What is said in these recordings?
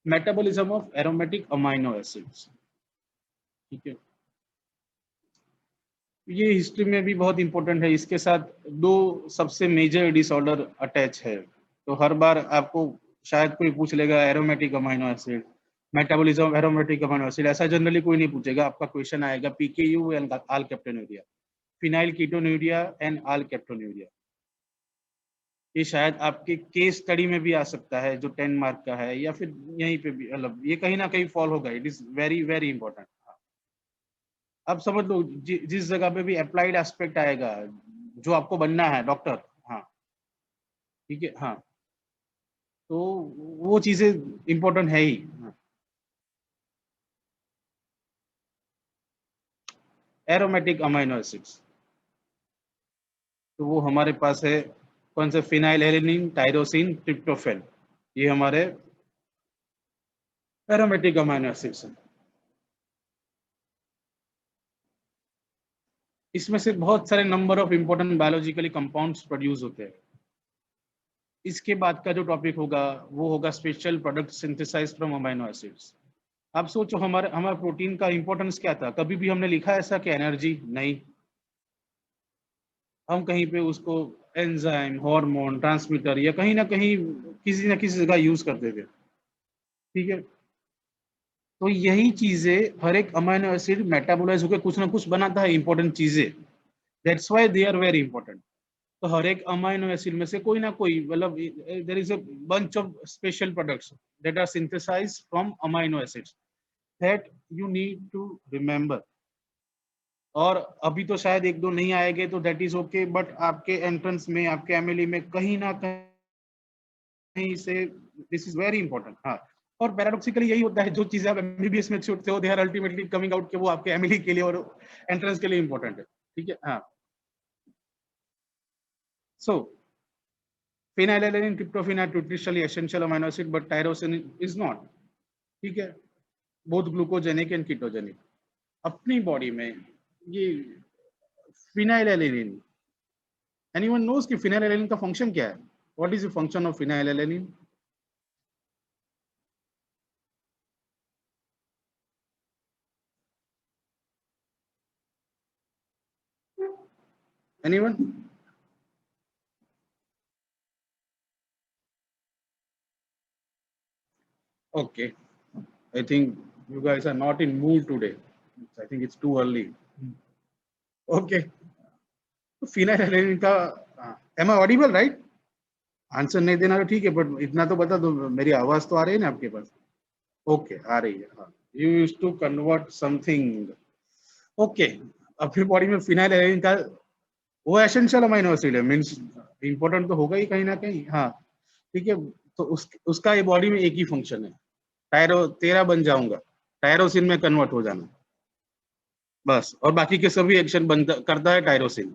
Metabolism of aromatic amino acids. ठीक है, ये हिस्ट्री में भी बहुत इंपॉर्टेंट है। इसके साथ दो सबसे मेजर डिसऑर्डर अटैच है। तो हर बार आपको शायद कोई पूछ लेगा aromatic amino acid, metabolism of aromatic amino acid, ऐसा जनरली कोई नहीं पूछेगा। आपका क्वेश्चन आएगा PKU and alkaptonuria, phenylketonuria and alkaptonuria. ये शायद आपके केस स्टडी में भी आ सकता है जो 10 मार्क का है, या फिर यहीं पे भी, मतलब ये कहीं ना कहीं फॉल होगा। It is very very important. अब समझ लो जिस जगह पे भी अप्लाइड एस्पेक्ट आएगा, जो आपको बनना है डॉक्टर, हाँ ठीक है, हाँ तो वो चीजें इंपॉर्टेंट है ही। एरोमेटिक अमाइनो एसिड्स, तो वो हमारे पास है कौन से, फिनाइल एलेनिन, टायरोसिन, ट्रिप्टोफैन, ये हमारे एरोमेटिक अमाइनो एसिड्स हैं। इसमें से बहुत सारे number of important biologically compounds produce होते हैं। इसके बाद का जो टॉपिक होगा वो होगा special product synthesize from amino acids. आप सोचो हमारा प्रोटीन का इंपॉर्टेंस क्या था? कभी भी हमने लिखा ऐसा कि एनर्जी? नहीं। हम कहीं पे उसको एंजाइम, हार्मोन, ट्रांसमीटर या कहीं ना किसी जगह यूज करते थे। ठीक है, तो यही चीजें हर एक अमाइनो एसिड मेटाबोलाइज होकर कुछ ना कुछ बनाता है, इंपॉर्टेंट चीजें। That's why they are very important. तो हर एक अमाइनो एसिड में से कोई ना कोई, मतलब there is a bunch of special products that are synthesized from amino acids that you need to remember. और अभी तो शायद एक दो नहीं आएंगे तो दैट इज ओके, बट आपके एंट्रेंस में, आपके एमएलई में कहीं ना कहीं से दिस इज वेरी इंपॉर्टेंट। हाँ, और पैराडॉक्सिकली यही होता है, जो चीजें आप एमबीबीएस में छूटते हो they are ultimately coming out के वो आपके एमएलई के लिए और एंट्रेंस के लिए इंपॉर्टेंट है। ठीक है, हाँ। सो phenylalanine, tryptophan are nutritionally essential amino acid, but tyrosine is not. ठीक है, both glucogenic and ketogenic। अपनी बॉडी में ये phenylalanine, anyone knows कि phenylalanine का फंक्शन क्या है? What is the function of phenylalanine? Anyone? Okay, I think you guys are not in mood today. I think it's too early. Okay, तो phenylalanine का, am I audible right? Answer नहीं देना तो ठीक है, बट इतना तो बता दो, मेरी आवाज तो आ रही है ना आपके पास? ओके, आ रही है, हाँ। You use to convert something. Okay, अपनी बॉडी में फिनाइल एलानिन का वो एसेंशियल अमीनो एसिड है, मींस इंपॉर्टेंट तो होगा ही कहीं ना कहीं, हाँ। ठीक है, तो उसका ये बॉडी में एक ही फंक्शन है, टायरो तेरा बन जाऊंगा, टायरोसिन में कन्वर्ट हो जाना, बस। और बाकी के सभी एक्शन बंद करता है टायरोसिन।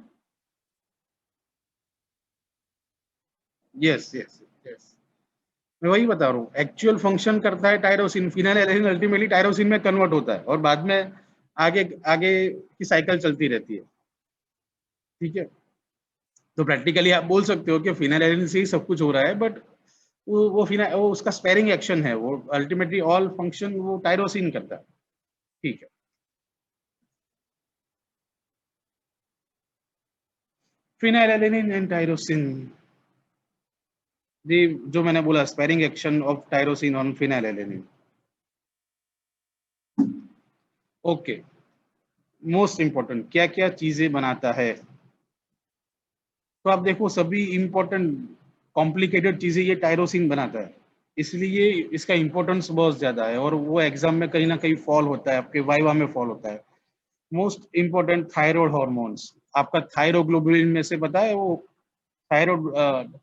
यस यस यस, मैं वही बता रहा हूँ, एक्चुअल फंक्शन करता है tyrosine. Phenyl alanine ultimately tyrosine में कन्वर्ट होता है और बाद में आगे आगे की साइकिल चलती रहती है। ठीक है, तो प्रैक्टिकली आप बोल सकते हो कि फिनाइल से ही सब कुछ हो रहा है, बट वो उसका स्पेयरिंग एक्शन है, वो अल्टीमेटली ऑल फंक्शन वो टायरोसिन करता है। ठीक है, फिनाइल एंड टायरोसिन, जी जो मैंने बोला, sparing action of tyrosine on phenyl. Okay, most important क्या क्या चीजें बनाता है? तो आप देखो, सभी इंपॉर्टेंट कॉम्प्लिकेटेड चीजें ये टायरोसिन बनाता है, इसलिए इसका इंपॉर्टेंस बहुत ज्यादा है, और वो एग्जाम में कहीं ना कहीं फॉल होता है, आपके वाइवा में फॉल होता है। मोस्ट इंपॉर्टेंट थायराइड हार्मोन्स, आपका थायरोग्लोबुलिन में से पता है वो थायराइड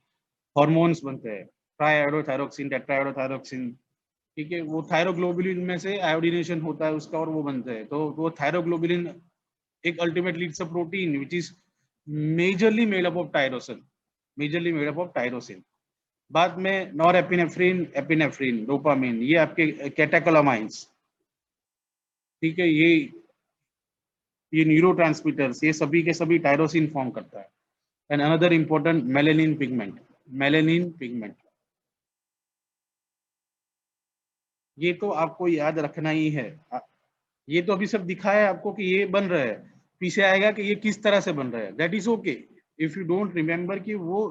हार्मोन्स बनते हैं, ट्राइआयोडोथायरोक्सिन, टेट्राआयोडोथायरोक्सिन। ठीक है, वो थायरोग्लोबुलिन में से आयोडीनेशन होता है उसका और वो बनते हैं। तो वो थायरोग्लोबुलिन एक ultimately it's a protein which is majorly made up of tyrosine, majorly made up of tyrosine. बाद में नॉर एपिनेफ्रिन, एपिनेफ्रिन, डोपामिन, ये आपके कैटेकोलामाइंस। ठीक है, ये न्यूरोट्रांसमीटर्स, ये सभी के सभी टायरोसिन फॉर्म करता है। And another important melanin pigment, melanin pigment. ये तो आपको याद रखना ही है। ये तो अभी सब दिखाया है आपको कि ये बन रहा है, पीछे आएगा कि ये किस तरह से बन रहा है, that is okay. If you don't remember कि वो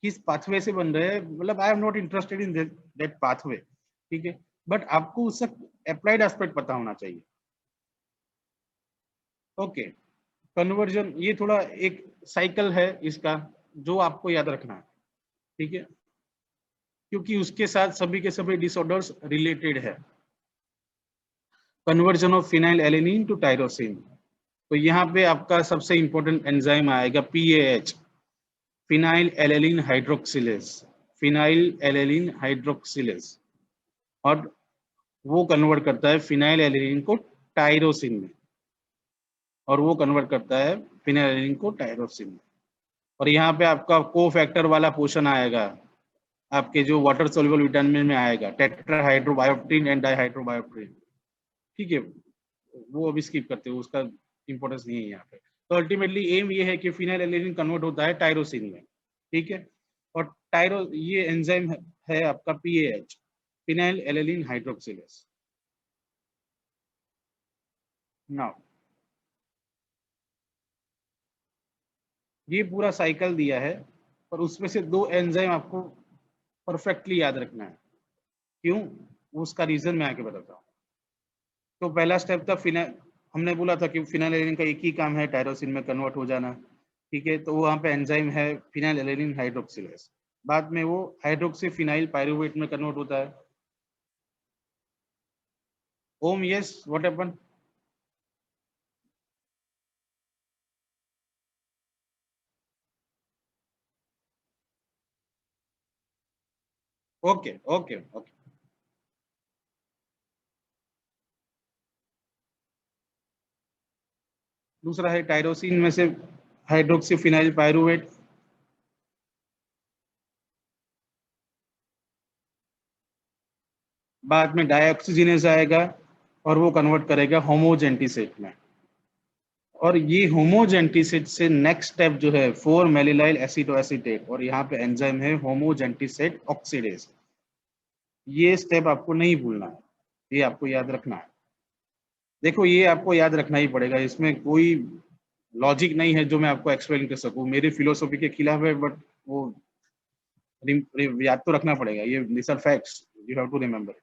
किस पाथवे से बन रहे हैं, मतलब I am not interested in that pathway, ठीक है, बट आपको उसका अप्लाइड एस्पेक्ट पता होना चाहिए। ओके, कन्वर्जन ये थोड़ा एक साइकिल है इसका, जो आपको याद रखना है, ठीक है, क्योंकि उसके साथ सभी के सभी डिसऑर्डर्स रिलेटेड है। Conversion of phenylalanine to tyrosine, तो यहाँ पे आपका सबसे इंपॉर्टेंट एंजाइम आएगा PAH, phenylalanine hydroxylase, phenylalanine hydroxylase, और वो कन्वर्ट करता है फिनाइल एलेनिन को टायरोसिन में, और वो कन्वर्ट करता है फिनाइल एलेनिन को टायरोसिन में। और यहाँ पे आपका को फैक्टर वाला पोर्शन आएगा, आपके जो वाटर सोल्यूबल विटामिन में आएगा, टेट्राहाइड्रोबायोप्टीन एंड डाइहाइड्रोबायोप्टीन, ठीक है, वो अभी स्किप करते हो, उसका इंपॉर्टेंस नहीं है यहाँ पे। तो अल्टीमेटली एम ये है कि फिनाइल एलेनिन कन्वर्ट होता है टायरोसिन में, ठीक है, और टायरो ये एंजाइम है आपका PAH, phenylalanine hydroxylase. Now ये पूरा साइकिल दिया है, पर उसमें से दो एंजाइम आपको परफेक्टली याद रखना है। क्यों? उसका रीजन मैं आके बताता हूँ। तो पहला स्टेप था फिनाइल, हमने बोला था कि फिनाइल एलेनिन का एक ही काम है टायरोसिन में कन्वर्ट हो जाना, ठीक है, तो वहाँ पे एंजाइम है फिनाइल एलेनिन हाइड्रोक्सिलेज। बाद में वो हाइड्रोक्सी फिनाइल पायरुवेट में कन्वर्ट होता है। Um yes, what happen? Okay okay okay. दूसरा है टायरोसिन में से हाइड्रोक्सी फिनाइल पायरुवेट, बाद में डाइऑक्सीजनेज आएगा, और वो कन्वर्ट करेगा होमोजेंटिसेट में। और ये होमोजेंटिसेट से नेक्स्ट स्टेप जो है 4 मेलिलाइल एसिटोएसीटेट, और यहाँ पे एंजाइम है होमोजेंटिसेट ऑक्सीडेज। ये स्टेप आपको नहीं भूलना है, ये आपको याद रखना है। देखो ये आपको याद रखना ही पड़ेगा, इसमें कोई लॉजिक नहीं है जो मैं आपको एक्सप्लेन कर सकूं, मेरी फिलोसॉफी के खिलाफ है, बट वो याद तो रखना पड़ेगा, ये this are facts, you have to remember.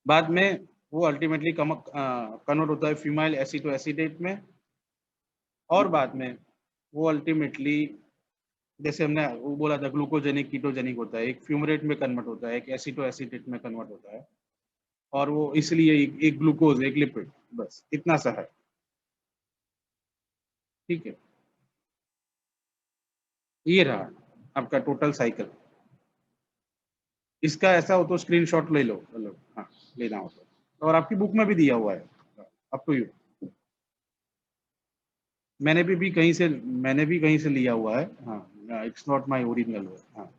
बाद में वो अल्टीमेटली कन्वर्ट होता है फीमाइल एसिटोएसीटेट में, और बाद में वो अल्टीमेटली, जैसे हमने वो बोला था ग्लूकोजेनिक कीटोजेनिक होता है, एक फ्यूमरेट में कन्वर्ट होता है, एक एसिटोएसीटेट में कन्वर्ट होता है, और वो इसलिए एक ग्लूकोज एक लिपिड, बस इतना सा है, ठीक है। ये रहा आपका टोटल साइकिल। इसका ऐसा हो तो स्क्रीनशॉट ले लो, मतलब हाँ, लेना हो तो, और आपकी बुक में भी दिया हुआ है, अप टू यू। मैंने भी कहीं से लिया हुआ है, हाँ, इट्स नॉट माय ओरिजिनल, हाँ,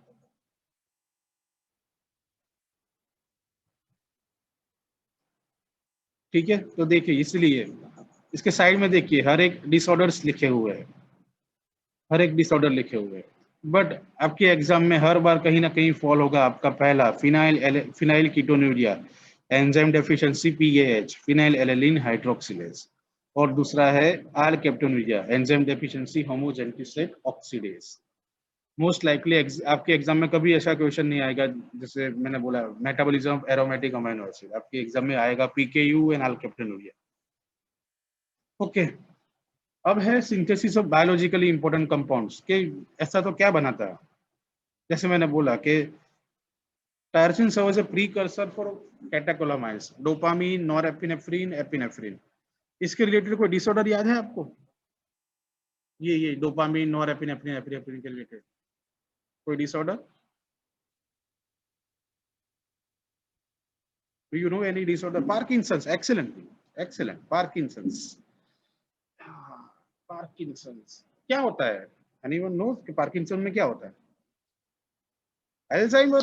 ठीक है। तो देखिए इसलिए इसके साइड में देखिए हर एक डिसऑर्डर्स लिखे हुए हैं, हर एक डिसऑर्डर लिखे हुए हैं, बट आपके एग्जाम में हर बार कहीं ना कहीं फॉल होगा आपका पहला phenylketonuria, enzyme deficiency PAH, phenylalanine hydroxylase, और दूसरा है alkaptonuria, enzyme deficiency homogentisate oxidase. Most likely आपके एग्जाम में कभी ऐसा क्वेश्चन नहीं आएगा, जैसे मैंने बोला metabolism of aromatic amino acid, आपके एग्जाम में आएगा PKU and alkaptonuria. Okay, अब है synthesis of biologically important compounds के, ऐसा तो क्या बनाता है, जैसे मैंने बोला कि tyrosine serve as a precursor for catecholamines, dopamine, norepinephrine, epinephrine. इसके रिलेटेड कोई डिसऑर्डर याद है आपको? ये डोपामीन, नॉरएपिनेफ्रिन, एपिनेफ्रिन के रिलेटेड कोई disorder? Do you know any disorder? Parkinson's, excellent, excellent, Parkinson's. Parkinson's क्या होता है? एनीवन नोस कि पार्किंसन में क्या होता है? Alzheimer,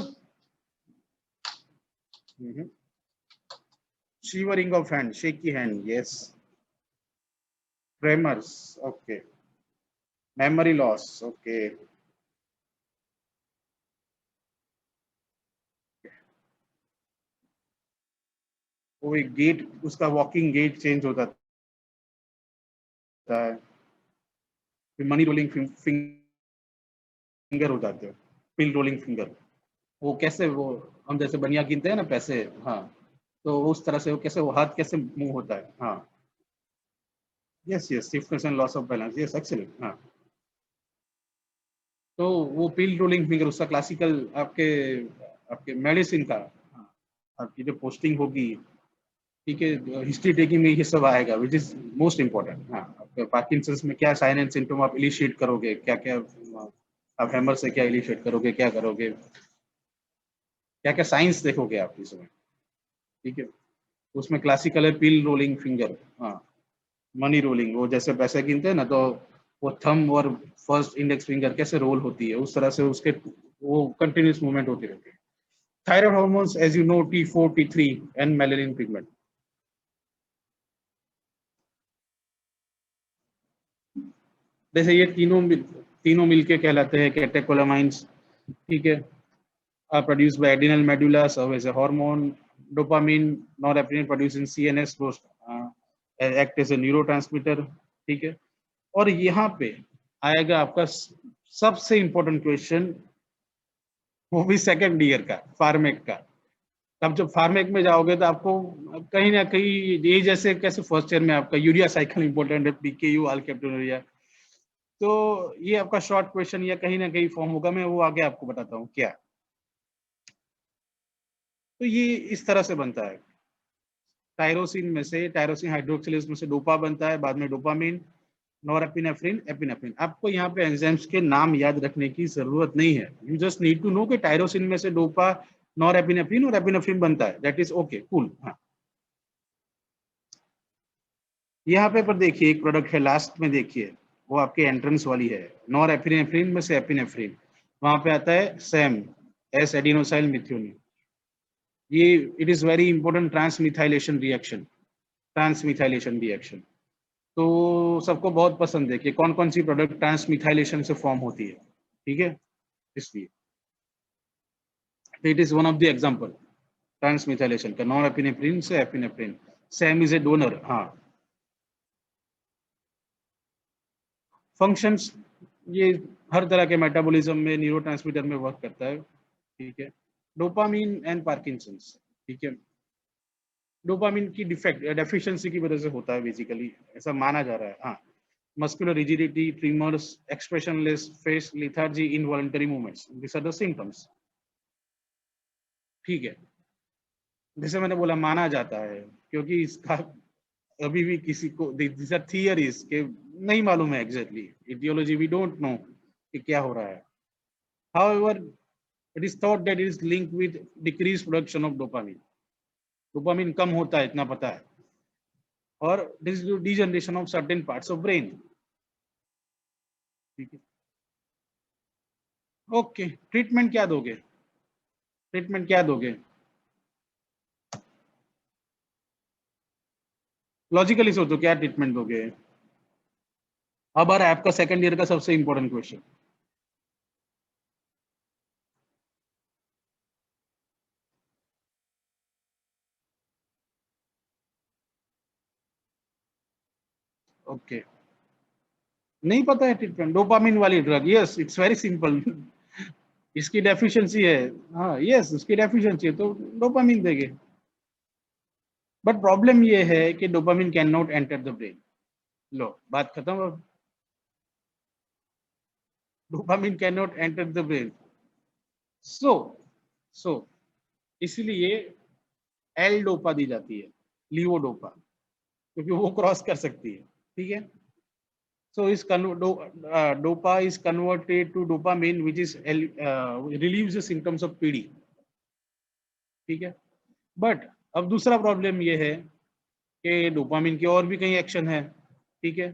shivering of hand, shaky hand, yes, tremors, okay, memory loss, okay, वो एक गेट, उसका वॉकिंग गेट चेंज होता है, फिर मनी रोलिंग फिंगर हो जाते हैं, पिल रोलिंग फिंगर। वो कैसे, वो हम जैसे बनिया गिनते हैं ना पैसे, हाँ, तो उस तरह से वो कैसे, वो हाथ कैसे मूव होता है, हाँ, yes yes, stiffness and loss of balance, yes excellent, हाँ। तो वो पिल रोलिंग फिंगर उसका क्लासिकल आपके आपके मेडिसिन का, हाँ, आपकी जो पोस्टिंग होगी, ठीक है, हिस्ट्री टेकिंग में ये सब आएगा, विच इज मोस्ट इम्पोर्टेंट। हाँ, आपके पार्किंसंस में क्या साइन एंड सिम्टम आप इनिशिएट करोगे, क्या क्या आप हैमर से क्या इनिशिएट करोगे, क्या करोगे, क्या क्या साइंस देखोगे आप इसमें, ठीक है। उसमें क्लासिकल है पिल रोलिंग फिंगर, हाँ, मनी रोलिंग, वो जैसे पैसे गिनते हैं ना, तो वो थंब और फर्स्ट इंडेक्स फिंगर कैसे रोल होती है, उस तरह से उसके वो कंटिन्यूस मूवमेंट होती रहती है। Thyroid hormones as you know, T4 T3 and melanin pigment, जैसे ये तीनों मिलके कहलाते हैं कैटेकोलामाइंस, ठीक है, are produced by adrenal medulla, serve as a hormone. Dopamine, norepinephrine produced in CNS, those act as a neurotransmitter, ठीक है। और यहाँ पे आएगा आपका सबसे इंपॉर्टेंट क्वेश्चन, वो भी सेकंड ईयर का, फार्मेक का। अब जब फार्मेक में जाओगे तो आपको कहीं ना कहीं ये जैसे कैसे फर्स्ट ईयर में आपका यूरिया साइकिल इंपॉर्टेंट है, PKU अल्केप्टोनुरिया, तो ये आपका शॉर्ट क्वेश्चन या कहीं ना कहीं फॉर्म होगा, मैं वो आगे आपको बताता हूँ क्या। तो ये इस तरह से बनता है, टायरोसिन में से, टायरोसिन हाइड्रोक्सिलेज में से डोपा बनता है, बाद में डोपामिन, नॉरएपिनेफ्रिन, एपिनेफ्रिन। आपको यहाँ पे एंजाइम्स के नाम याद रखने की जरूरत नहीं है, you just need to know कि टायरोसिन में से डोपा, नॉरएपिनेफ्रिन और एपिनेफ्रिन बनता है, दैट इज ओके, कूल। हाँ, यहाँ पे पर देखिए एक प्रोडक्ट है लास्ट में, देखिए वो आपके एंट्रेंस वाली है, नॉरएपिनेफ्रिन में से एपिनेफ्रिन, वहां पे आता है सैम, एस एडिनोसाइल मिथ्योनिन। ये it is very important transmethylation reaction, transmethylation reaction. तो सबको बहुत पसंद है कि कौन कौन सी प्रोडक्ट ट्रांसमिथाइलेशन से फॉर्म होती है, ठीक है, इसलिए it is one of the example transmethylation का, नॉन एपिनेफ्रिन से epinephrine, SAM is a donor, हाँ। फंक्शंस, ये हर तरह के मेटाबॉलिज्म में, न्यूरोट्रांसमीटर में वर्क करता है, ठीक है। डोपामीन एंड पार्किंसंस, ठीक है, डोपामीन की डिफेक्ट डेफिशिएंसी की वजह से होता है बेसिकली, ऐसा माना जा रहा है, हाँ। Muscular rigidity, tremors, expressionless face, lethargy, involuntary movements, this are the symptoms, ठीक है। जैसे मैंने बोला माना जाता है, क्योंकि इसका अभी भी किसी को, दिस आर थियरीज के नहीं मालूम है exactly, aetiology we don't know कि क्या हो रहा है। However it is thought that it is linked with decrease production of dopamine, dopamine कम होता है इतना पता है, और degeneration of certain parts of brain, ठीक है। ओके, ट्रीटमेंट क्या दोगे, ट्रीटमेंट क्या दोगे, लॉजिकली सोचो क्या ट्रीटमेंट दोगे। अब आ रहा है आपका सेकंड ईयर का सबसे इंपॉर्टेंट क्वेश्चन। ओके, नहीं पता है ट्रीटमेंट, डोपामिन वाली drug, yes it's very simple, इसकी डेफिशिएंसी है, हाँ यस उसकी डेफिशिएंसी है तो डोपामिन देंगे। बट प्रॉब्लम ये है कि dopamine can not enter the brain, लो बात खत्म अब, dopamine can not enter the brain, so so इसलिए एल डोपा दी जाती है, लीवोडोपा, क्योंकि वो क्रॉस कर सकती है, ठीक है। So is dopa is converted to dopamine, which is relieves the symptoms of PD, ठीक है। बट अब दूसरा प्रॉब्लम ये है कि डोपामिन के और भी कई एक्शन है, ठीक है।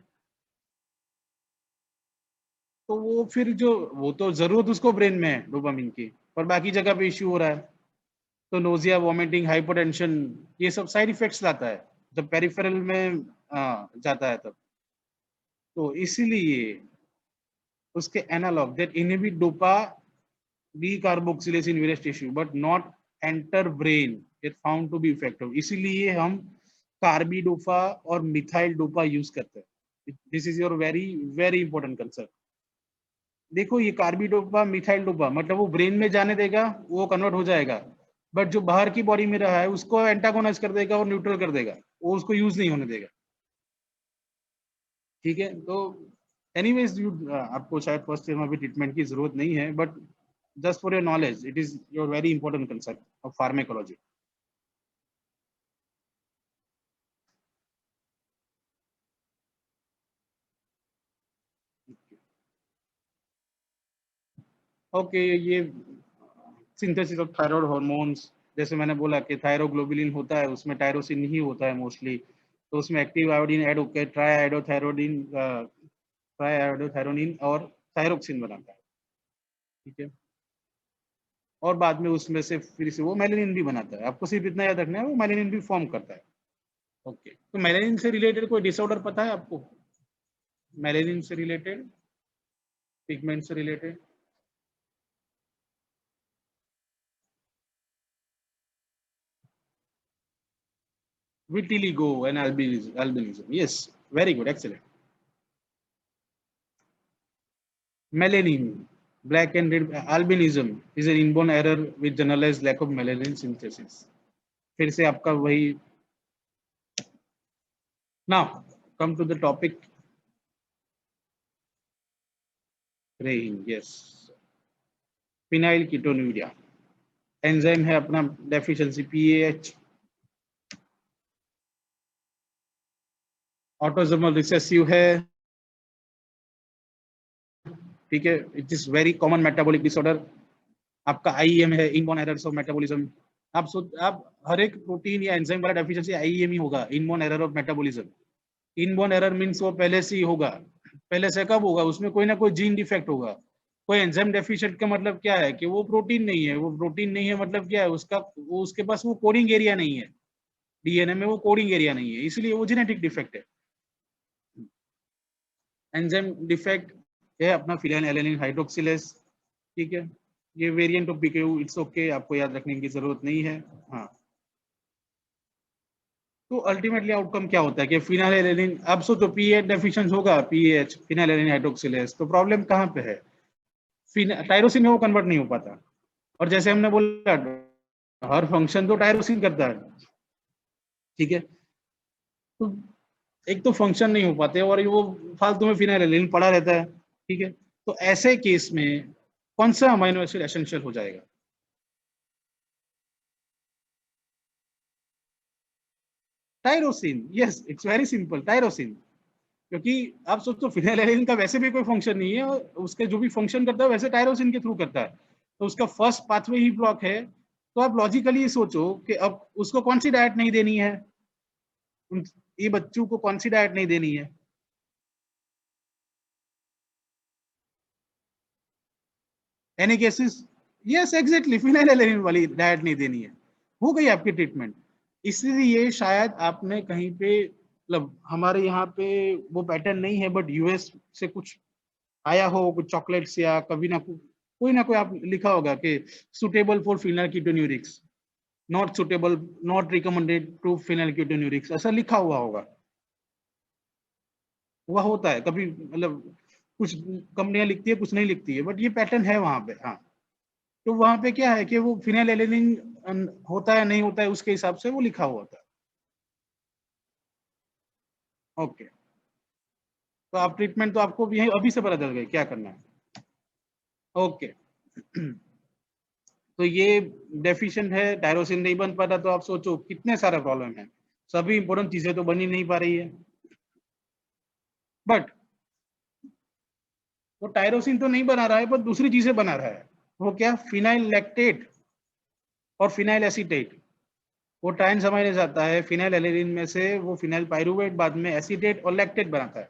तो वो फिर जो, वो तो जरूरत उसको ब्रेन में है डोपामिन की, पर बाकी जगह पे इश्यू हो रहा है, तो नोजिया, वॉमिटिंग, हाइपोटेंशन, ये सब साइड इफेक्ट्स लाता है जब पेरिफेरल में जाता है तब। तो इसीलिए उसके analog that inhibit dopa decarboxylase in various tissue but not enter brain it found to be effective, इसीलिए हम कार्बिडोपा और मिथाइल डोपा यूज करते हैं। This is your very very important concept. देखो ये कार्बिडोपा मिथाइल डोपा मतलब वो brain में जाने देगा, वो कन्वर्ट हो जाएगा, बट जो बाहर की बॉडी में रहा है उसको एंटागोनाइज कर देगा और न्यूट्रल कर देगा, वो उसको यूज नहीं होने देगा। ठीक है, तो एनीवेज यू आपको शायद फर्स्ट ईयर में भी ट्रीटमेंट की जरूरत नहीं है, but just for your knowledge it is your very important concept of pharmacology. Okay, ये सिंथेसिस ऑफ थायराइड हार्मोन्स, जैसे मैंने बोला कि थायरोग्लोबुलिन होता है, उसमें टायरोसिन ही होता है मोस्टली, तो उसमें एक्टिव आयोडीन ऐड होकर ट्राई आयोडोथायरोनिन और थायरोक्सिन बनाता है। ठीक है, और बाद में उसमें से फिर से वो मेलानिन भी बनाता है। आपको सिर्फ इतना याद रखना है, वो मेलानिन भी फॉर्म करता है। ओके, तो मेलानिन से रिलेटेड कोई डिसऑर्डर पता है आपको? मेलानिन से रिलेटेड, पिगमेंट से related? Vitiligo and albinism. Yes, very good, excellent. Melanin, black and red albinism is an inborn error with generalized lack of melanin synthesis. फिर से आपका वही। Now come to the topic. Praying, yes. Phenyl ketonuria. Enzyme है अपना deficiency PAH, autosomal recessive है। ठीक है, it is very common metabolic disorder. आपका IEM है, इनबॉर्न एरर्स ऑफ मेटाबॉलिज्म। आप हर एक प्रोटीन या एंजाइम वाला डेफिशिएंसी IEM ही होगा, inborn error of metabolism. Inborn error means वो पहले से ही होगा। पहले से कब होगा? उसमें कोई ना कोई जीन डिफेक्ट होगा। कोई एंजाइम डेफिशिएंट का मतलब क्या है कि वो प्रोटीन नहीं है। वो प्रोटीन नहीं है मतलब क्या है? वो उसके पास वो कोडिंग एरिया नहीं है, DNA में वो कोडिंग एरिया नहीं है, इसलिए वो जेनेटिक डिफेक्ट है। एंजाइम डिफेक्ट है अपना फिनाइल एलेनिन हाइड्रोक्सिलेज। ठीक है, ये variant of PKU, it's okay, आपको याद रखने की जरूरत नहीं है। हाँ, तो अल्टीमेटली आउटकम क्या होता है कि फिनाइल एलेनिन, अब सोचो PAH डेफिशिएंट होगा, PAH फिनाइल एलेनिन हाइड्रोक्सिलेज, तो प्रॉब्लम कहाँ पे है? टायरोसिन में वो कन्वर्ट नहीं हो पाता। और जैसे हमने बोला हर फंक्शन तो टायरोसिन करता है। ठीक है, तो एक तो फंक्शन नहीं हो पाते और वो फालतू में फिनाइल पड़ा रहता है। ठीक है, तो ऐसे केस में कौन सा अमाइनो एसिड एसेंशियल हो जाएगा? Tyrosine, yes, it's very simple, tyrosine. क्योंकि आप सोचो फिनाइल का वैसे भी कोई फंक्शन नहीं है, और उसके जो भी फंक्शन करता है वैसे टायरोसिन के थ्रू करता है, तो उसका फर्स्ट पाथवे ही ब्लॉक है। तो आप लॉजिकली सोचो कि अब उसको कौन सी डाइट नहीं देनी है, ये बच्चों को कौन सी डाइट नहीं देनी है? Any cases, yes exactly, phenyl वाली डाइट नहीं देनी है। हो गई आपकी ट्रीटमेंट। इसलिए शायद आपने कहीं पे, मतलब हमारे यहाँ पे वो पैटर्न नहीं है, बट US से कुछ आया हो, कुछ चॉकलेट्स या कभी ना कोई ना कोई आप लिखा होगा कि suitable for phenylketonurics, not suitable, not recommended to phenylketonurics, ऐसा लिखा हुआ होगा। वह होता है कभी, मतलब कुछ कंपनियां लिखती है, कुछ नहीं लिखती है, बट ये पैटर्न है वहां पे। हाँ, तो वहां पे क्या है कि वो फिनाइल एलेनिन होता है नहीं होता है, उसके हिसाब से वो लिखा हुआ होता है। ओके, तो आप ट्रीटमेंट तो आपको भी यही अभी से पता चल गई क्या करना है। ओके, तो ये डेफिशिएंट है, टायरोसिन नहीं बन पाता, तो आप सोचो कितने सारे प्रॉब्लम है। सभी इंपॉर्टेंट चीजें तो बनी नहीं पा रही है, बट वो टायरोसिन तो नहीं बना रहा है, पर दूसरी चीजें बना रहा है। वो क्या? फिनाइल लैक्टेट और फिनाइल एसीटेट। वो ट्रांस अमाइनेज आता है फिनाइल एलेनिन में से, वो फिनाइल पाइरुवेट बाद में एसीटेट और लैक्टेट बनाता है।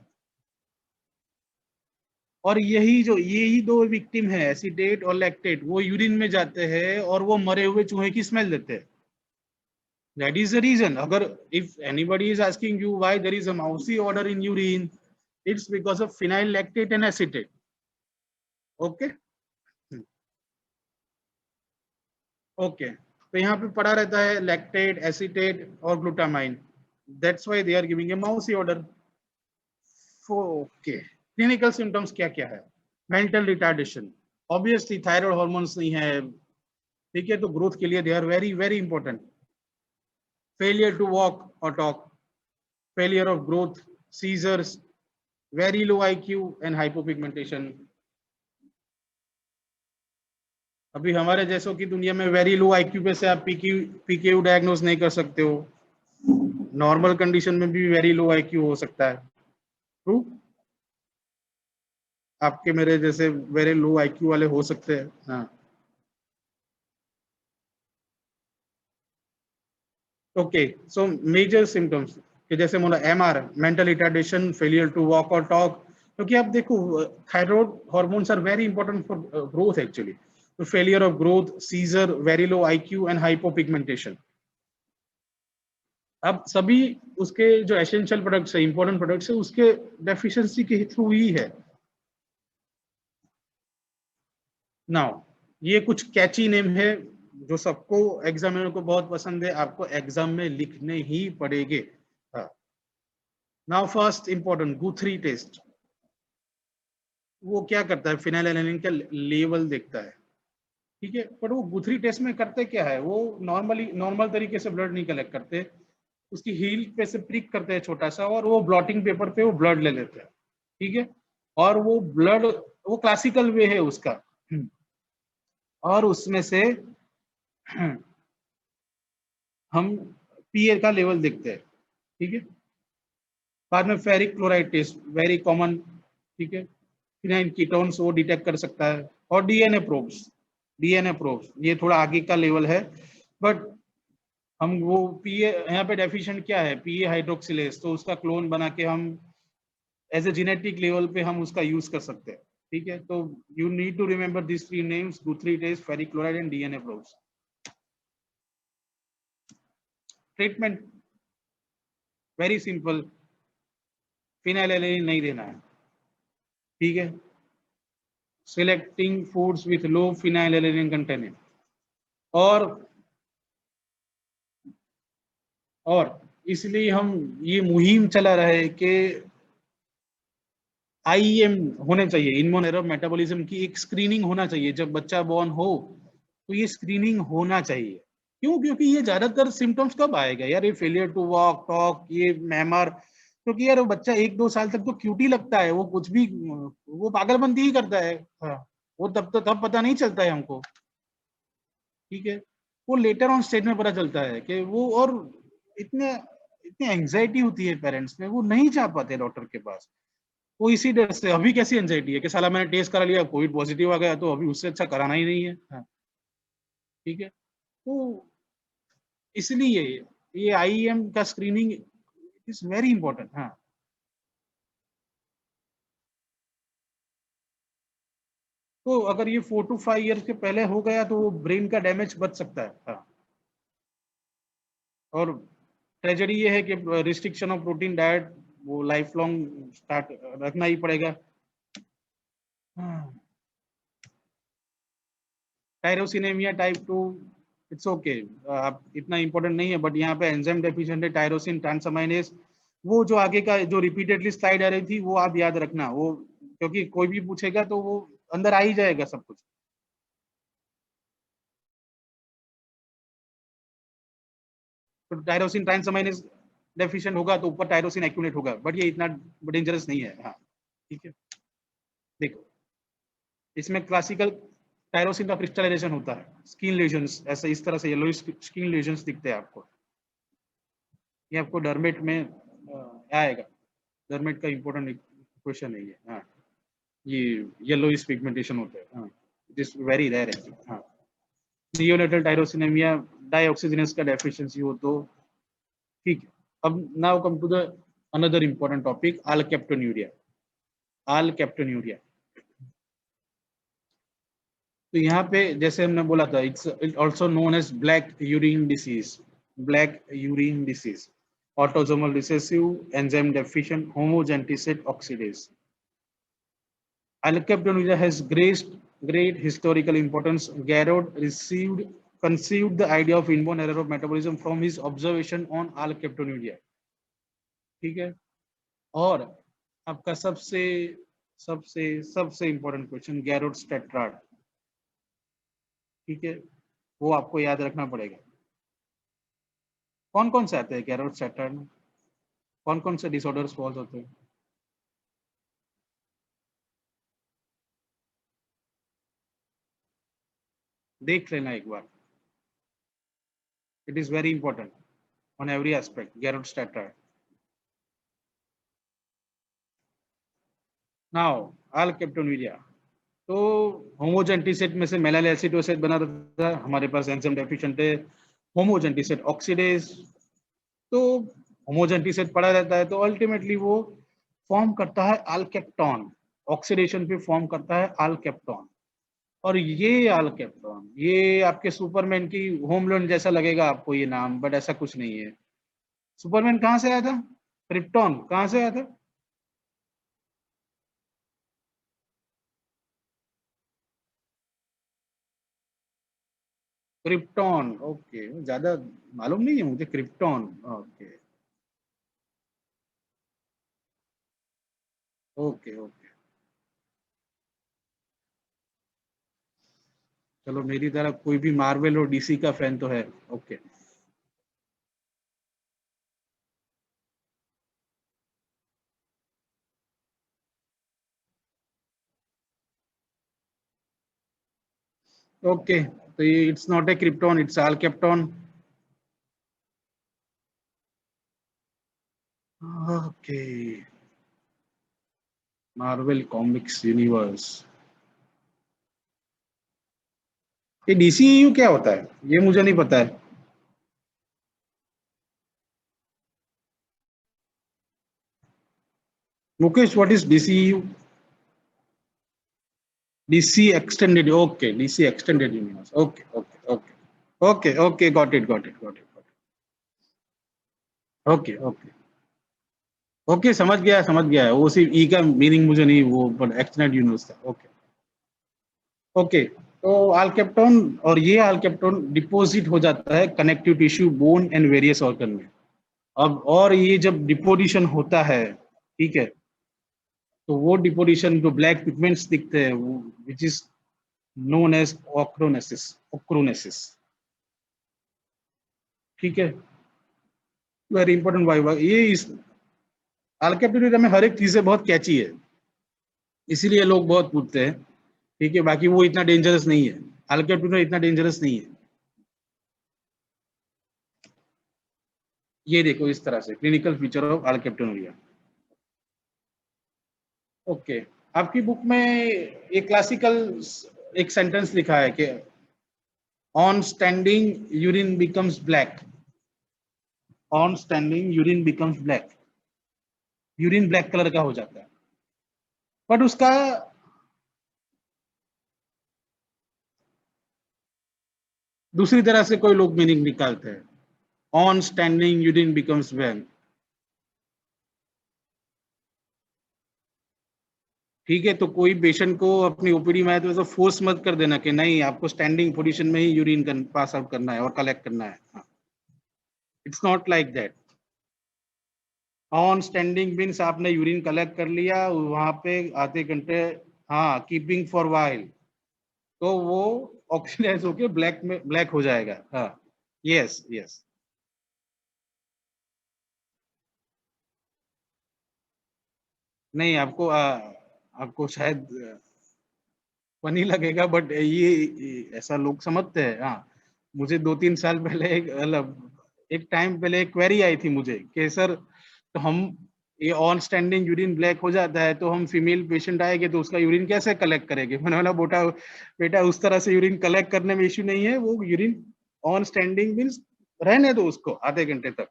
और यही दो विक्टिम है, एसीटेट और लैक्टेट, वो यूरिन में जाते हैं और वो मरे हुए चूहे की स्मेल देते हैं। That is the reason. अगर if anybody is asking you why there is a mousy odour in urine, it's because of phenyl lactate and acetate. Okay, okay, तो यहाँ पे पड़ा रहता है लैक्टेट, एसीटेट और glutamine. That's why they are giving a mousy odour. Okay, clinical symptoms क्या क्या है? Mental retardation, obviously thyroid hormones नहीं है, ठीक है, तो ग्रोथ के लिए they are very very important. Failure to walk और talk, failure of growth, seizures, very low IQ and hypopigmentation. अभी हमारे जैसों की दुनिया में वेरी लो IQ पे से आप PKU डायग्नोज नहीं कर सकते हो. नॉर्मल कंडीशन में भी वेरी लो IQ हो सकता है. ट्रू, आपके मेरे जैसे वेरी लो IQ वाले हो सकते हैं. हाँ, ओके. सो मेजर सिम्टम्स कि जैसे बोला MR, mental retardation, failure to walk और टॉक. क्योंकि आप देखो thyroid hormones are very important for growth actually. तो failure of growth, seizure, very low IQ and hypopigmentation. अब सभी उसके जो एसेंशियल प्रोडक्ट्स है, इंपॉर्टेंट प्रोडक्ट्स है, उसके डेफिशिएंसी के थ्रू ही है. नाउ ये कुछ कैची नेम है जो सबको एग्जामिनर को बहुत पसंद है, आपको एग्जाम में लिखने ही पड़ेंगे. Now first important Guthrie test. वो क्या करता है? फिनाइलएलानाइन का लेवल देखता है, ठीक है. पर वो गुथरी टेस्ट में करते क्या है? वो नॉर्मल तरीके से ब्लड नहीं कलेक्ट करते, उसकी हील पे से प्रिक करते हैं छोटा सा, और वो ब्लॉटिंग पेपर पे वो ब्लड ले लेते हैं, ठीक है. और वो ब्लड, वो क्लासिकल वे है उसका, और उसमें से हम पीए का लेवल देखते हैं, ठीक है. बाद में ferric chloride test, very common, ठीक है. फिनाइन कीटोन्स वो डिटेक्ट कर सकता है. और डीएनए प्रोब्स ये थोड़ा आगे का लेवल है, बट हम वो पीए यहाँ पे डेफिशिएंट क्या है? पीए हाइड्रोक्सिलेज, तो उसका क्लोन बना के हम एज ए जेनेटिक लेवल पे हम उसका यूज कर सकते हैं, ठीक है. तो you need to remember this 3 names, Guthrie test, ferric chloride and DNA probes. Treatment very simple, phenylalanine नहीं देना है, ठीक है. Selecting foods with low phenylalanine content. और इसलिए हम ये मुहिम चला रहे कि IEM होने चाहिए, इम्यून एरर मेटाबॉलिज्म की एक स्क्रीनिंग होना चाहिए. जब बच्चा बॉर्न हो तो ये स्क्रीनिंग होना चाहिए. क्यों? क्योंकि ये ज्यादातर सिम्टम्स कब आएगा यार? ये फेलियर टू वॉक, टॉक, ये मैमर. क्योंकि यार वो बच्चा 1-2 साल तक तो क्यूट ही लगता है, वो कुछ भी, वो पागलपंती ही करता है. हाँ, वो तब पता नहीं चलता है हमको, ठीक है. वो लेटर ऑन स्टेज में पता चलता है कि वो, और इतने इतनी एंजाइटी होती है पेरेंट्स में, वो नहीं जा पाते डॉक्टर के पास. वो इसी डर से. अभी कैसी एंजाइटी है कि साला मैंने टेस्ट करा लिया, कोविड पॉजिटिव आ गया, तो अभी उससे अच्छा कराना ही नहीं है. हाँ, ठीक है. तो इसलिए ये IEM का स्क्रीनिंग इज वेरी इंपॉर्टेंट. हाँ, तो अगर ये 4 to 5 ईयर्स के पहले हो गया तो वो ब्रेन का डैमेज बच सकता है. हाँ, और ट्रेजेडी ये है कि रिस्ट्रिक्शन ऑफ प्रोटीन डाइट वो लाइफ लॉन्ग स्टार्ट रखना ही पड़ेगा. टायरोसिनेमिया टाइप 2, इट्स ओके, आप इतना इंपॉर्टेंट नहीं है, बट यहाँ पे एंजाइम डेफिशिएंट है, टायरोसिन ट्रांसअमाइनेज. वो जो आगे का जो रिपीटेडली स्लाइड आ रही थी वो आप याद रखना, वो क्योंकि कोई भी पूछेगा तो वो अंदर आ ही जाएगा सब कुछ. तो टायरोसिन ट्रांसअमाइनेज डेफिशिएंट होगा तो ऊपर टायरोसिन एक्यूमुलेट होगा, बट ये इतना डेंजरस नहीं है. हाँ, ठीक है. देखो, इसमें क्लासिकल टायरोसिन का क्रिस्टलाइजेशन होता है, स्किन लेजन्स ऐसे इस तरह से येलो स्किन लेजन्स दिखते हैं आपको. ये आपको डर्मेट में आएगा. डर्मेट का इंपॉर्टेंट क्वेश्चन है ये. हाँ, ये येलोइश पिगमेंटेशन होता है. हाँ, it is very rare actually. हाँ, नियोनेटल टायरोसिनेमिया डाइऑक्सीजनेस का डेफिशिएंसी हो तो ठीक है. अब now come to the another important topic, alkaptonuria. Alkaptonuria, तो यहाँ पे जैसे हमने बोला था, it's also known as black urine disease. Black urine disease, autosomal recessive, enzyme deficient, homogenticate oxidase. Alkaptonuria has great historical importance. Garrod received conceived the idea of inborn error of metabolism from his observation on alkaptonuria. ठीक है, और आपका सबसे सबसे सबसे important question गैरोट्स tetrad, ठीक है, वो आपको याद रखना पड़ेगा। कौन कौन से आते हैं गैरोट्स टेट्राड में, कौन कौन से डिसऑर्डर्स फॉल्स होते हैं? देख लेना एक बार, it is very important on every aspect Garrod's tetrad. Now alkaptonuria, तो होमोजेंटिसेट में से मेलाइल एसिडोसेट बना रहता था, हमारे पास एंजाइम डेफिशिएंट है, होमोजेंटिसेट ऑक्सीडेज, तो होमोजेंटिसेट पड़ा रहता है तो अल्टीमेटली वो फॉर्म करता है अल्केप्टॉन, ऑक्सीडेशन पे फॉर्म करता है अल्केप्टॉन। और ये अल्केप्टॉन, ये आपके सुपरमैन की होम लोन जैसा लगेगा आपको ये नाम, बट ऐसा कुछ नहीं है। सुपरमैन कहाँ से आया था? क्रिप्टॉन कहाँ से आया था? क्रिप्टॉन, ओके, ज्यादा मालूम नहीं है मुझे क्रिप्टॉन, ओके ओके ओके। चलो मेरी तरफ कोई भी मार्वल और डीसी का फैन तो है, ओके। ओके, तो ये it's not a krypton, it's alkapton. Okay, Marvel comics universe, ये डीसीयू क्या होता है ये मुझे नहीं पता है। Mukesh, what is DCU? DC extended, okay, DC extended universe, okay okay okay okay okay, got it got it got it, okay okay okay, समझ गया है, वो सिर्फ ई का मीनिंग मुझे नहीं, वो पर एक्सटेंडेड यूनिवर्स था, ओके ओके। तो अल्केप्टोन, और ये अल्केप्टोन डिपोजिट हो जाता है connective tissue, bone and various organ में। अब और ये जब डिपोजिशन होता है, ठीक है, तो वो डिपोजिशन जो ब्लैक पिगमेंट्स दिखते हैं वो विच इज नोन एज ओक्रोनेसिस, ओक्रोनेसिस, ठीक है, वेरी इंपॉर्टेंट। वाई ये इस अल्केप्टोन में हर एक चीजें बहुत कैची है, इसीलिए लोग बहुत पूछते हैं, ठीक है, बाकी वो इतना डेंजरस नहीं है, अल्केप्टोन इतना डेंजरस नहीं है। ये देखो इस तरह से क्लिनिकल फीचर ऑफ अल्केप्टोनुरिया, ओके। आपकी बुक में एक क्लासिकल एक सेंटेंस लिखा है कि on standing urine becomes black, on standing urine becomes black, urine black colour का हो जाता है, बट उसका दूसरी तरह से कोई लोग मीनिंग निकालते हैं, on standing urine becomes black, ठीक है। तो कोई पेशेंट को अपनी ओपीडी में आए तो ऐसा फोर्स मत कर देना कि नहीं आपको स्टैंडिंग पोजीशन में ही यूरिन पास आउट करना है और कलेक्ट करना है, it's not like that. On standing means आपने यूरिन कलेक्ट कर लिया वहां पे आधे घंटे, हाँ, कीपिंग फॉर वाइल, तो वो ऑक्सीडाइज होके ब्लैक में ब्लैक हो जाएगा, हाँ, यस यस। नहीं आपको आपको शायद फनी लगेगा, बट ये ऐसा लोग समझते हैं, हाँ। मुझे 2-3 साल पहले एक मतलब एक टाइम पहले एक क्वेरी आई थी मुझे कि सर, तो हम ये ऑन स्टैंडिंग यूरिन ब्लैक हो जाता है तो हम फीमेल पेशेंट आएंगे तो उसका यूरिन कैसे कलेक्ट करेंगे? मैंने बोला बेटा, बेटा उस तरह से यूरिन कलेक्ट करने में इश्यू नहीं है, वो यूरिन ऑन स्टैंडिंग मीन्स रहने दो उसको आधे घंटे तक,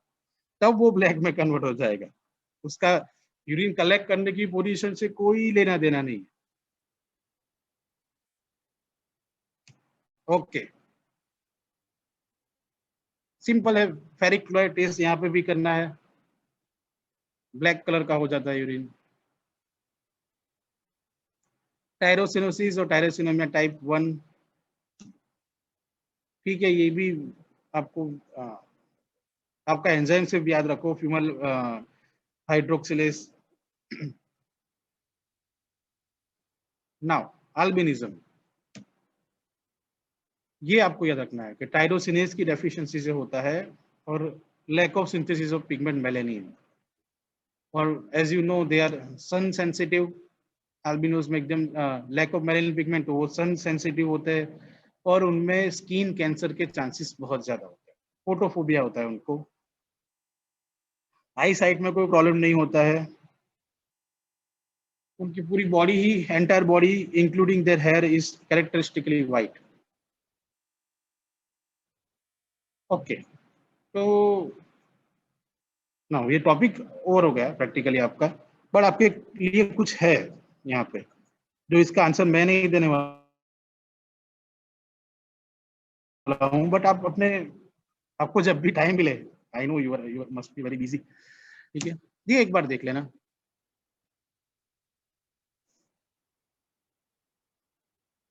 तब वो ब्लैक में कन्वर्ट हो जाएगा, उसका यूरिन कलेक्ट करने की पोजीशन से कोई लेना देना नहीं। ओके, सिंपल है, फेरिक क्लोराइड टेस्ट यहाँ पे भी करना है, ब्लैक कलर का हो जाता है यूरिन। टायरोसिनोसिस और टायरोसिनेमिया टाइप 1, ठीक है, ये भी आपको आपका एंजाइम से भी याद रखो, फीमल हाइड्रोक्सिलेज। नाउ अल्बिनिज्म, ये आपको याद रखना है कि टायरोसिनेज की डेफिशिएंसी से होता है और lack of synthesis of pigment melanin, और as you know they are sun sensitive. Albinos में एकदम लैक ऑफ मेलानिन पिगमेंट, तो वो सन सेंसिटिव होते हैं और उनमें स्किन कैंसर के चांसेस बहुत ज्यादा होते हैं। फोटोफोबिया होता है उनको। आई साइट में कोई प्रॉब्लम नहीं होता है, उनकी पूरी body he, entire body including there here is characteristically white. Okay, तो ना ये टॉपिक ओवर हो गया प्रैक्टिकली आपका, बट आपके लिए कुछ है यहाँ पे जो इसका आंसर मैं नहीं देने वाला हूँ, बट आप अपने, आपको जब भी टाइम मिले, I know you must be very busy, ठीक है, ये एक बार देख लेना।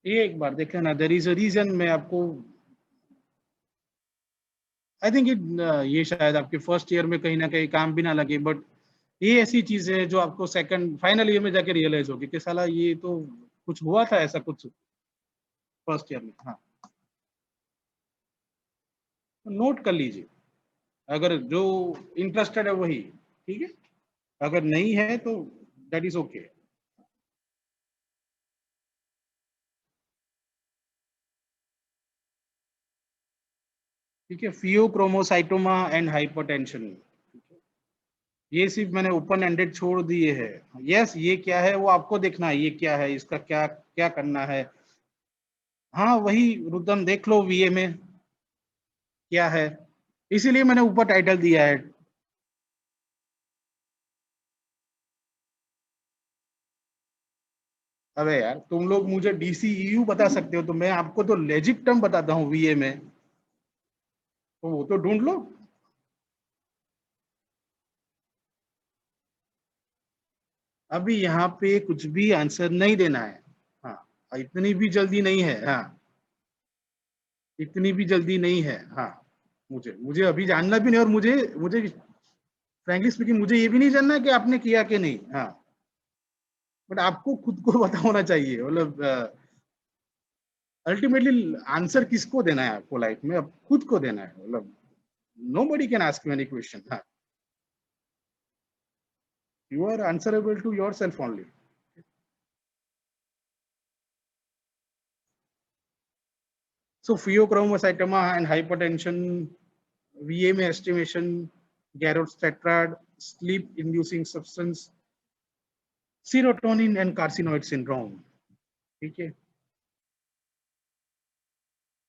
ये एक बार देख लेना, देयर इज अ रीजन। मैं आपको, आई थिंक इट, ये शायद आपके फर्स्ट ईयर में कहीं ना कहीं काम भी ना लगे, बट ये ऐसी चीज है जो आपको सेकंड फाइनल ईयर में जाके रियलाइज होगी कि साला ये तो कुछ हुआ था ऐसा कुछ फर्स्ट ईयर में। हाँ, नोट कर लीजिए, अगर जो इंटरेस्टेड है वही, ठीक है, अगर नहीं है तो दैट इज ओके। ठीक है, फियोक्रोमोसाइटोमा एंड हाइपरटेंशन, ये सिर्फ मैंने ओपन एंडेड छोड़ दिए है। यस, ये क्या है वो आपको देखना है, ये क्या है, इसका क्या क्या करना है। हाँ वही रुदन देख लो वीए में क्या है, इसीलिए मैंने ऊपर टाइटल दिया है। अबे यार, तुम लोग मुझे डीसीईयू बता सकते हो, तो मैं आपको तो लेजिक टर्म बताता हूँ वीए में, तो वो तो ढूंढ लो। अभी यहाँ पे कुछ भी आंसर नहीं देना है। हाँ, इतनी भी जल्दी नहीं है। हाँ, इतनी भी जल्दी नहीं है। हाँ, मुझे मुझे अभी जानना भी नहीं, और मुझे मुझे फ्रैंकली स्पीकिंग मुझे ये भी नहीं जानना है कि आपने किया कि नहीं। हाँ, बट आपको खुद को पता होना चाहिए, मतलब अल्टीमेटली आंसर किसको देना है आपको लाइफ में, अब खुद को देना है, मतलब nobody can ask you any question. हाँ, you are answerable to yourself only. So pheochromocytoma and hypertension, VMA estimation, Garrot's tetrad, sleep-inducing substance, serotonin and carcinoid syndrome. ठीक है,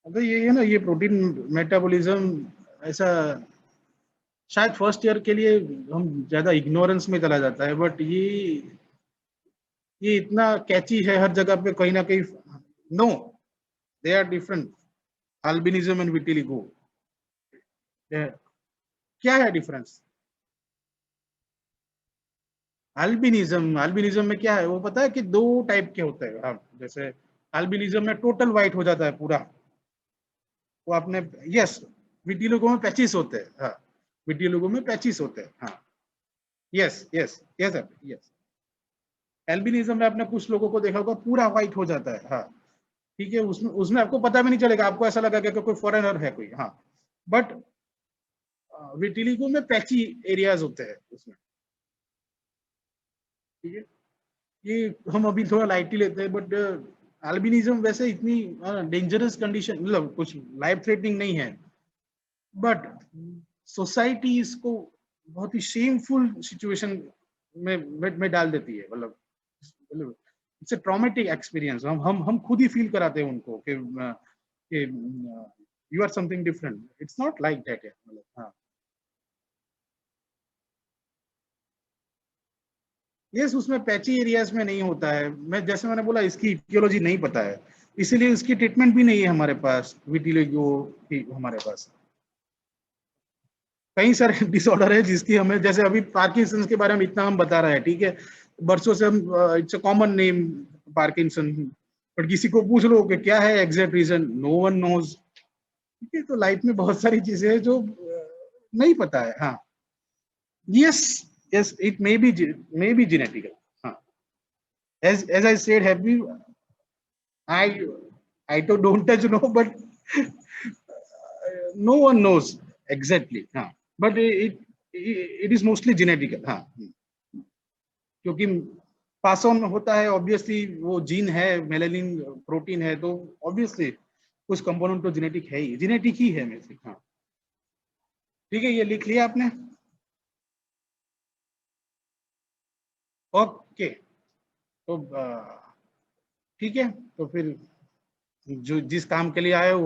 अगर ये है ना, ये प्रोटीन मेटाबॉलिज्म ऐसा शायद फर्स्ट ईयर के लिए हम ज्यादा इग्नोरेंस में चला जाता है, बट ये इतना कैची है हर जगह पे कहीं ना कहीं। No, they are different, albinism and vitiligo, क्या है डिफरेंस? अल्बिनिज्म में क्या है वो पता है कि दो टाइप के होते हैं। हाँ, जैसे अल्बिनिज्म में टोटल व्हाइट हो जाता है पूरा, वो आपने, यस, विटिलिगो में पैचिस होते हैं। हाँ, विटिलिगो में पैचिस होते हैं। हाँ, yes yes yes yes. Albinism में आपने कुछ लोगों को देखा होगा पूरा व्हाइट हो जाता है। हाँ, ठीक है, उसमें उसमें आपको पता भी नहीं चलेगा, आपको ऐसा लगेगा कि कोई फॉरेनर है कोई। हाँ, बट विटिलिगो में पैची एरियाज होते हैं उसमें, ठीक है। ये हम अभी थोड़ा लाइटली लेते हैं, बट अल्बिनिज्म वैसे इतनी डेंजरस कंडीशन, मतलब कुछ लाइफ थ्रेटनिंग नहीं है, बट सोसाइटी इसको बहुत ही शेमफुल सिचुएशन में डाल देती है, मतलब इट्स अ ट्रॉमेटिक एक्सपीरियंस। हम खुद ही फील कराते हैं उनको कि you are something different, it's not like that है, मतलब। हाँ, यस, उसमें पैची एरियाज में नहीं होता है। मैं जैसे मैंने बोला, इसकी इटियोलॉजी नहीं पता है, इसीलिए उसकी ट्रीटमेंट भी नहीं है हमारे पास, विटिलिगो की हमारे पास। कई सारे डिसऑर्डर है जिसकी हमें, जैसे अभी पार्किंसन के बारे में इतना हम बता रहे हैं, ठीक है, बरसों से हम, it's a common name Parkinson, but किसी को पूछ लो कि क्या है exact reason, no one knows. ठीक है, तो लाइफ में बहुत सारी चीजें हैं जो नहीं पता है। हाँ, yes, yes, it may be genetical. हाँ, as I said, have you, I I to don't touch no, but no one knows exactly. हाँ, but it is mostly genetical. हाँ, क्योंकि पास ऑन होता है ऑब्वियसली, वो जीन है, melanin protein है, तो ऑब्वियसली कुछ कंपोनेंट तो जेनेटिक ही है में से। हाँ, ठीक है, ये लिख लिया आपने? ओके, तो ठीक है, तो फिर जो जिस काम के लिए आए हो